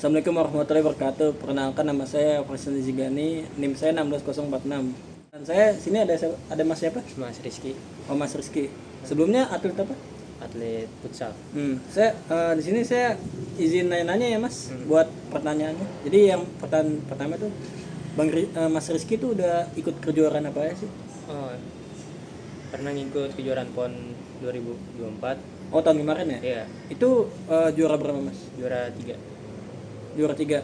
Assalamualaikum warahmatullahi wabarakatuh. Perkenalkan, nama saya Faisal Zigani, NIM saya 16046. Dan saya sini ada Mas siapa? Mas Rizky, Oh, Mas Rizky. Sebelumnya atlet apa? atlet futsal. Saya di sini saya izin nanya-nanya ya Mas, buat pertanyaannya. Jadi yang pertama tuh Mas Rizky tuh udah ikut kejuaraan apa ya sih? Oh, pernah ngikut kejuaraan PON 2024. Oh, tahun kemarin ya? Iya, Itu juara berapa Mas? juara 3. Juara 3.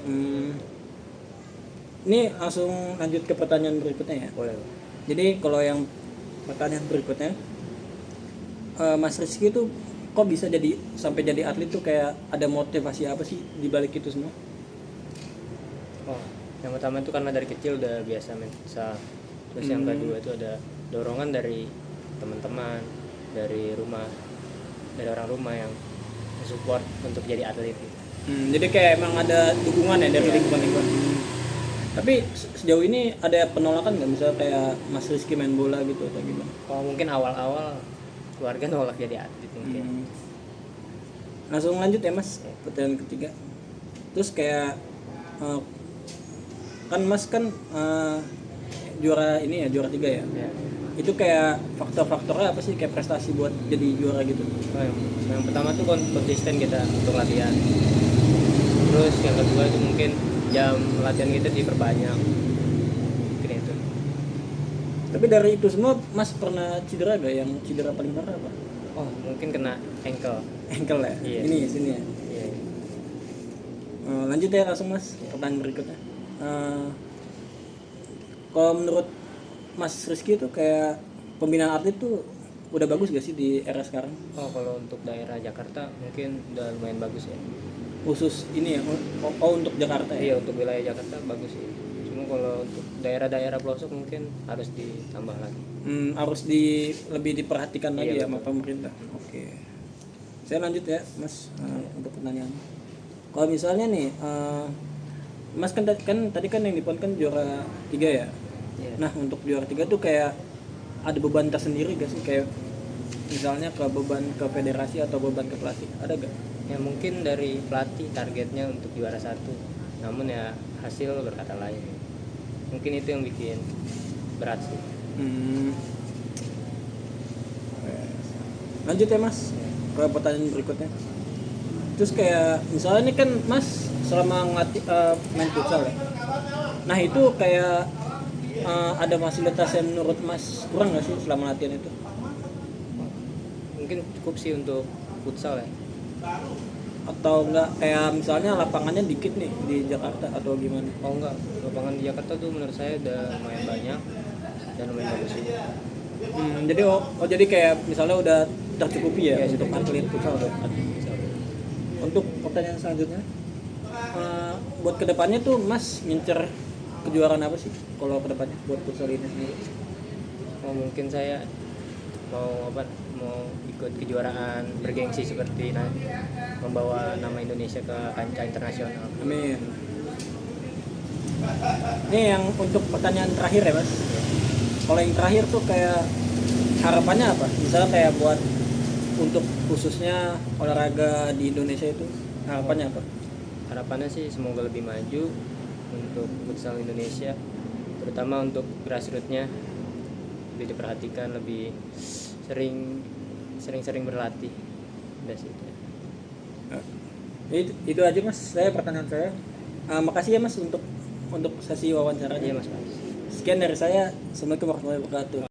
Ini langsung lanjut ke pertanyaan berikutnya ya. Boleh. Jadi kalau yang pertanyaan berikutnya, Mas Rizky itu kok bisa sampai jadi atlet tuh, kayak ada motivasi apa sih di balik itu semua? Oh, yang pertama itu karena dari kecil udah biasa main futsal. Terus yang kedua itu ada dorongan dari teman-teman, dari orang rumah yang support untuk jadi atlet gitu. Jadi kayak emang ada dukungan ya dari lingkungan. Tapi sejauh ini ada penolakan nggak, misalnya kayak Mas Rizky main bola gitu atau gimana? Oh, mungkin awal-awal keluarga nolak jadi atlet mungkin. Langsung lanjut ya Mas, pertanyaan ketiga. Terus kayak kan Mas kan juara ini ya, juara 3 ya. Ya. Itu kayak faktor-faktornya apa sih, kayak prestasi buat jadi juara gitu? Oh, yang pertama tuh konsisten kita untuk latihan. Terus yang kedua itu mungkin jam latihan kita diperbanyak. Mungkin itu. Tapi dari itu semua Mas pernah cedera gak? Yang cedera paling parah apa? Oh, mungkin kena ankle. Ankle ya? Iya. Ini sini ya. Iya. Lanjut ya langsung Mas, pertanyaan berikutnya. Kalau menurut Mas Rizky tuh kayak pembinaan atlet tuh udah bagus gak sih di era sekarang? Oh, kalau untuk daerah Jakarta mungkin udah lumayan bagus ya. Khusus ini ya, untuk Jakarta ya? Iya, untuk wilayah Jakarta bagus sih. Cuma kalau untuk daerah-daerah pelosok mungkin harus ditambah lagi. Harus lebih diperhatikan lagi ya sama pemerintah. Oke. Saya lanjut ya Mas, untuk pertanyaan. Kalau misalnya nih, Mas kan tadi kan yang di PON kan juara 3 ya. Iya. Nah, untuk juara 3 tuh kayak ada beban tersendiri gak sih, kayak misalnya beban ke federasi atau beban ke pelatih, ada gak? Ya mungkin dari pelatih targetnya untuk juara 1. Namun ya hasil berkata lain. Mungkin itu yang bikin berat sih. Lanjut ya Mas, ke pertanyaan berikutnya. Terus kayak misalnya ini kan Mas selama main futsal ya. Nah itu kayak ada fasilitas yang menurut Mas kurang nggak sih selama latihan itu? Mungkin cukup sih untuk futsal ya. Atau enggak, kayak misalnya lapangannya dikit nih di Jakarta atau gimana? Oh enggak, lapangan di Jakarta tuh menurut saya udah lumayan banyak dan lumayan bagus sih. Jadi jadi kayak misalnya udah tercukupi ya, Ya, untuk atlet futsal ya. Futsal. Untuk pertanyaan selanjutnya, buat kedepannya tuh Mas ngincer kejuaraan apa sih kalau kedepannya buat futsal ini sendiri? Oh, mungkin saya mau ikut kejuaraan bergengsi seperti membawa nama Indonesia ke kancah internasional. Amin. Ini yang untuk pertanyaan terakhir ya Mas. Kalau yang terakhir tuh kayak harapannya apa? Misalnya kayak buat untuk khususnya olahraga di Indonesia itu harapannya apa? Harapannya sih semoga lebih maju untuk futsal Indonesia, terutama untuk grassroots-nya lebih diperhatikan, lebih sering berlatih. Udah sih itu. Itu aja Mas, pertanyaan saya. Makasih ya Mas untuk sesi wawancaranya. Iya Mas. Sekian dari saya. Assalamualaikum warahmatullahi wabarakatuh.